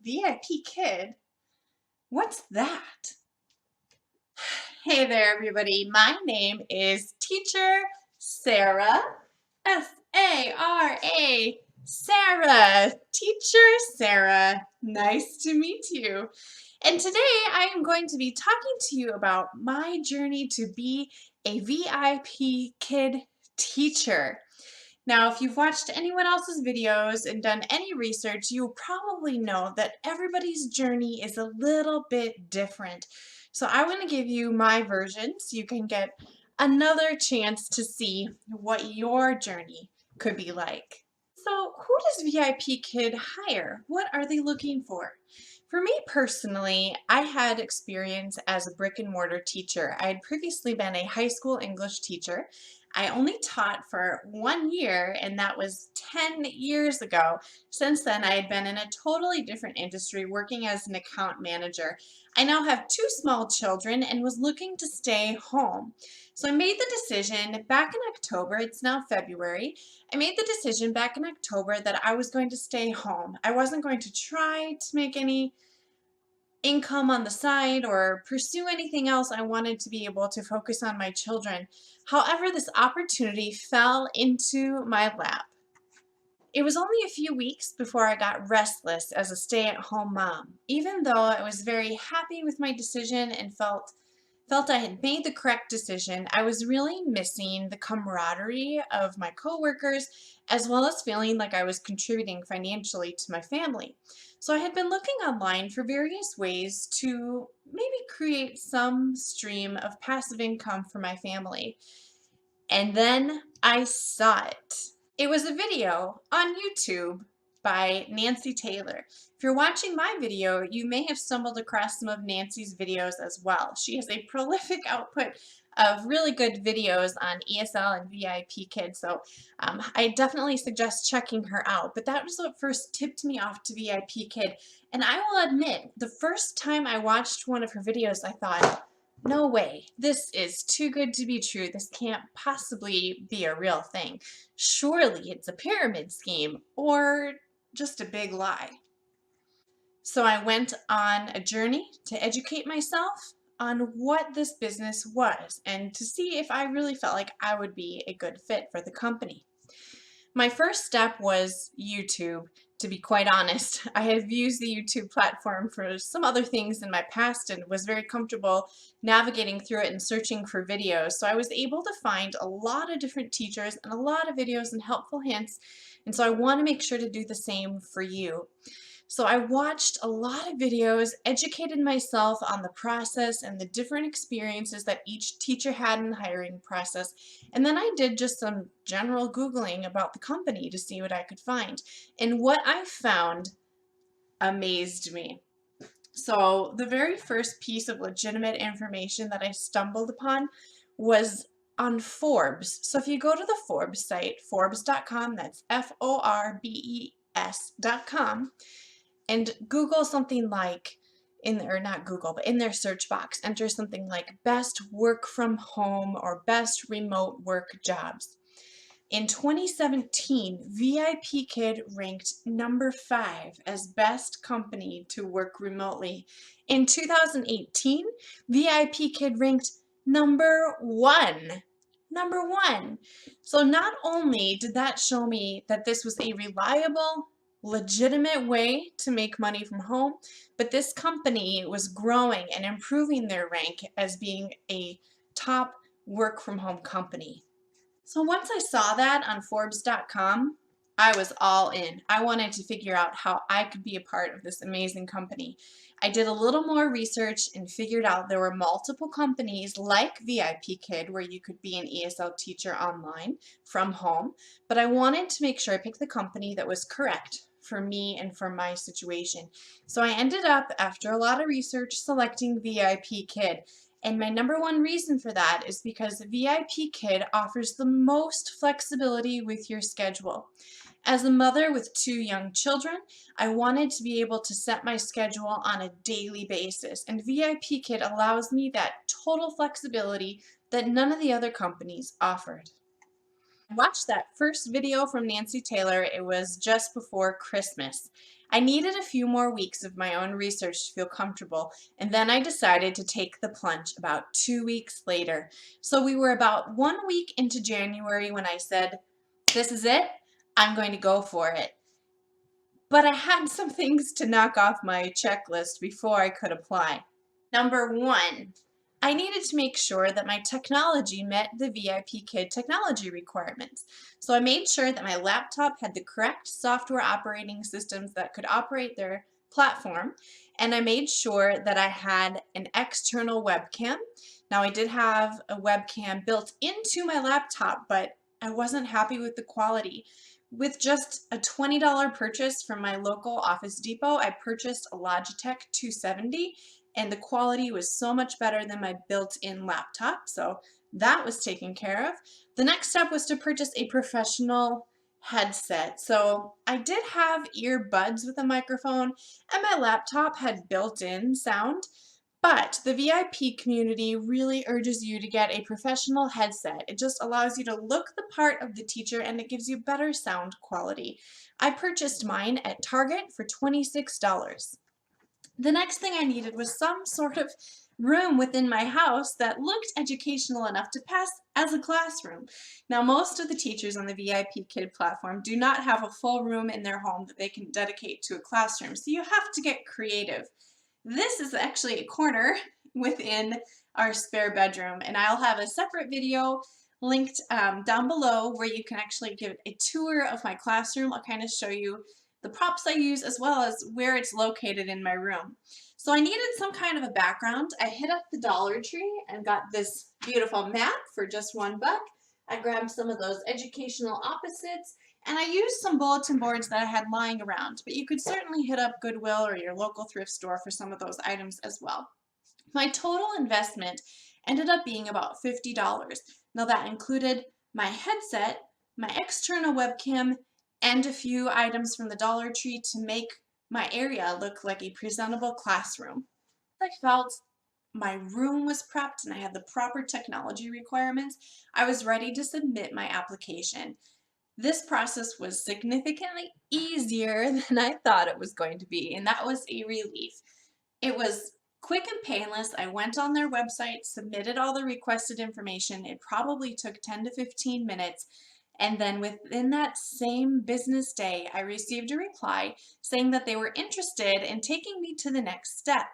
VIPkid? What's that? Hey there, everybody. My name is Teacher Sarah. S-A-R-A. Sarah. Teacher Sarah. Nice to meet you. And today I am going to be talking to you about my journey to be a VIPkid teacher. Now, if you've watched anyone else's videos and done any research, you'll probably know that everybody's journey is a little bit different. So I want to give you my version so you can get another chance to see what your journey could be like. So who does VIPkid hire? What are they looking for? For me personally, I had experience as a brick and mortar teacher. I had previously been a high school English teacher. I only taught for 1 year, and that was 10 years ago. Since then, I had been in a totally different industry working as an account manager. I now have 2 small children and was looking to stay home. So I made the decision back in October, it's now February, I made the decision back in October that I was going to stay home. I wasn't going to try to make any income on the side or pursue anything else. I wanted to be able to focus on my children. However, this opportunity fell into my lap. It was only a few weeks before I got restless as a stay-at-home mom. Even though I was very happy with my decision and felt I had made the correct decision, I was really missing the camaraderie of my coworkers, as well as feeling like I was contributing financially to my family. So I had been looking online for various ways to maybe create some stream of passive income for my family. And then I saw it. It was a video on YouTube by Nancy Taylor. If you're watching my video, you may have stumbled across some of Nancy's videos as well. She has a prolific output of really good videos on ESL and VIPkid, so I definitely suggest checking her out. But that was what first tipped me off to VIPkid, and I will admit, the first time I watched one of her videos, I thought, no way, this is too good to be true. This can't possibly be a real thing. Surely it's a pyramid scheme or just a big lie. So I went on a journey to educate myself on what this business was and to see if I really felt like I would be a good fit for the company. My first step was YouTube. To be quite honest, I have used the YouTube platform for some other things in my past and was very comfortable navigating through it and searching for videos. So I was able to find a lot of different teachers and a lot of videos and helpful hints. And so I want to make sure to do the same for you. So I watched a lot of videos, educated myself on the process and the different experiences that each teacher had in the hiring process. And then I did just some general Googling about the company to see what I could find. And what I found amazed me. So the very first piece of legitimate information that I stumbled upon was on Forbes. So if you go to the Forbes site, Forbes.com, that's Forbes.com, and Google something like, or not Google, but in their search box, enter something like best work from home or best remote work jobs. In 2017, VIPkid ranked number 5 as best company to work remotely. In 2018, VIPkid ranked number 1. Number 1. So not only did that show me that this was a reliable, legitimate way to make money from home, but this company was growing and improving their rank as being a top work from home company. So once I saw that on Forbes.com, I was all in. I wanted to figure out how I could be a part of this amazing company. I did a little more research and figured out there were multiple companies like VIPkid where you could be an ESL teacher online from home, but I wanted to make sure I picked the company that was correct for me and for my situation. So I ended up, after a lot of research, selecting VIPkid. And my number 1 reason for that is because VIPkid offers the most flexibility with your schedule. As a mother with 2 young children, I wanted to be able to set my schedule on a daily basis, and VIPkid allows me that total flexibility that none of the other companies offered. I watched that first video from Nancy Taylor. It was just before Christmas. I needed a few more weeks of my own research to feel comfortable, and then I decided to take the plunge about 2 weeks later. So we were about 1 week into January when I said, this is it, I'm going to go for it. But I had some things to knock off my checklist before I could apply. Number one, I needed to make sure that my technology met the VIPkid technology requirements. So I made sure that my laptop had the correct software operating systems that could operate their platform, and I made sure that I had an external webcam. Now I did have a webcam built into my laptop, but I wasn't happy with the quality. With just a $20 purchase from my local Office Depot, I purchased a Logitech 270, and the quality was so much better than my built-in laptop, so that was taken care of. The next step was to purchase a professional headset. So I did have earbuds with a microphone, and my laptop had built-in sound, but the VIP community really urges you to get a professional headset. It just allows you to look the part of the teacher, and it gives you better sound quality. I purchased mine at Target for $26. The next thing I needed was some sort of room within my house that looked educational enough to pass as a classroom. Now, most of the teachers on the VIPkid platform do not have a full room in their home that they can dedicate to a classroom, so you have to get creative. This is actually a corner within our spare bedroom, and I'll have a separate video linked down below where you can actually give a tour of my classroom. I'll kind of show you the props I use as well as where it's located in my room. So I needed some kind of a background. I hit up the Dollar Tree and got this beautiful map for just $1. I grabbed some of those educational opposites, and I used some bulletin boards that I had lying around, but you could certainly hit up Goodwill or your local thrift store for some of those items as well. My total investment ended up being about $50. Now that included my headset, my external webcam, and a few items from the Dollar Tree to make my area look like a presentable classroom. I felt my room was prepped and I had the proper technology requirements, I was ready to submit my application. This process was significantly easier than I thought it was going to be, and that was a relief. It was quick and painless. I went on their website, submitted all the requested information. It probably took 10 to 15 minutes. And then within that same business day, I received a reply saying that they were interested in taking me to the next step.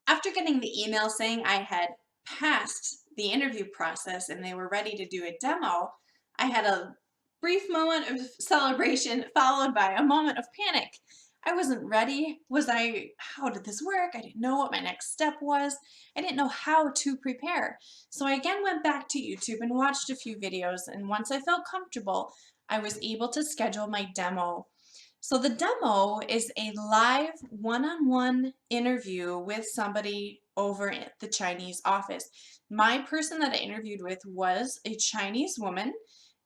After getting the email saying I had passed the interview process and they were ready to do a demo, I had a brief moment of celebration followed by a moment of panic. I wasn't ready. How did this work? I didn't know what my next step was. I didn't know how to prepare. So I again went back to YouTube and watched a few videos, and once I felt comfortable, I was able to schedule my demo. So the demo is a live one-on-one interview with somebody over at the Chinese office. My person that I interviewed with was a Chinese woman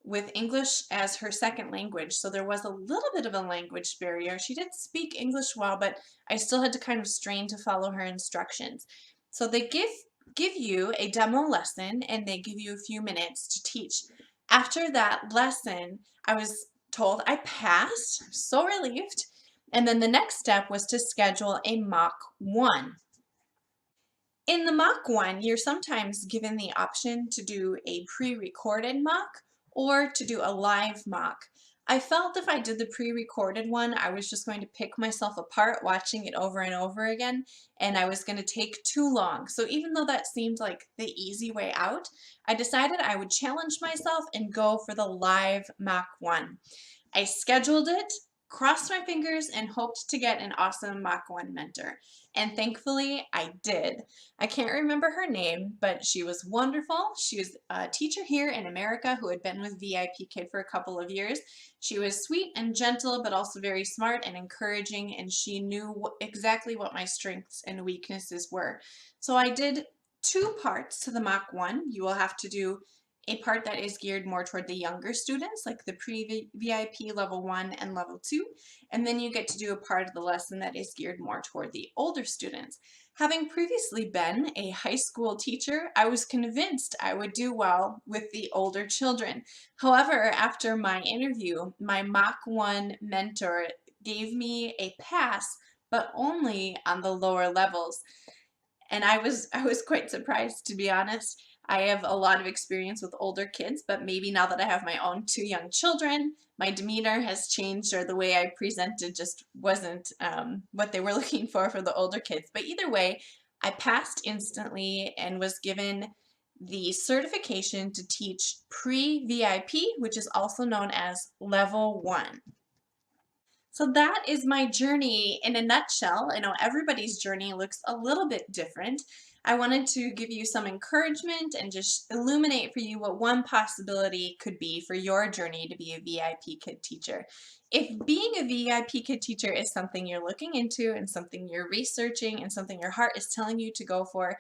with English as her second language. So there was a little bit of a language barrier. She did speak English well, but I still had to kind of strain to follow her instructions. So they give you a demo lesson and they give you a few minutes to teach. After that lesson, I was told I passed. I'm so relieved. And then the next step was to schedule a mock one. In the mock one, you're sometimes given the option to do a pre-recorded mock or to do a live mock. I felt if I did the pre-recorded one, I was just going to pick myself apart watching it over and over again, and I was going to take too long. So even though that seemed like the easy way out, I decided I would challenge myself and go for the live mock one. I scheduled it, crossed my fingers, and hoped to get an awesome Mach 1 mentor. And thankfully, I did. I can't remember her name, but she was wonderful. She was a teacher here in America who had been with VIPkid for a couple of years. She was sweet and gentle, but also very smart and encouraging, and she knew exactly what my strengths and weaknesses were. So I did 2 parts to the Mach 1. You will have to do a part that is geared more toward the younger students, like the pre-VIP level 1 and level 2, and then you get to do a part of the lesson that is geared more toward the older students. Having previously been a high school teacher, I was convinced I would do well with the older children. However, after my interview, my Mach 1 mentor gave me a pass, but only on the lower levels. And I was quite surprised, to be honest. I have a lot of experience with older kids, but maybe now that I have my own two young children, my demeanor has changed, or the way I presented just wasn't what they were looking for the older kids. But either way, I passed instantly and was given the certification to teach pre-VIP, which is also known as level 1. So that is my journey in a nutshell. I know everybody's journey looks a little bit different. I wanted to give you some encouragement and just illuminate for you what one possibility could be for your journey to be a VIPkid teacher. If being a VIPkid teacher is something you're looking into and something you're researching and something your heart is telling you to go for,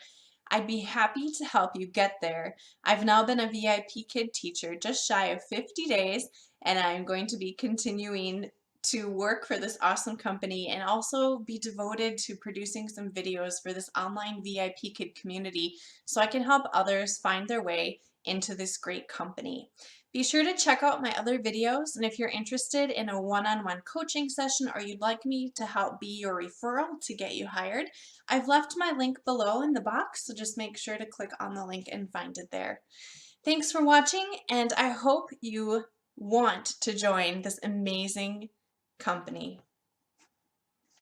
I'd be happy to help you get there. I've now been a VIPkid teacher just shy of 50 days, and I'm going to be continuing to work for this awesome company and also be devoted to producing some videos for this online VIPkid community so I can help others find their way into this great company. Be sure to check out my other videos, and if you're interested in a one-on-one coaching session or you'd like me to help be your referral to get you hired, I've left my link below in the box, so just make sure to click on the link and find it there. Thanks for watching, and I hope you want to join this amazing company.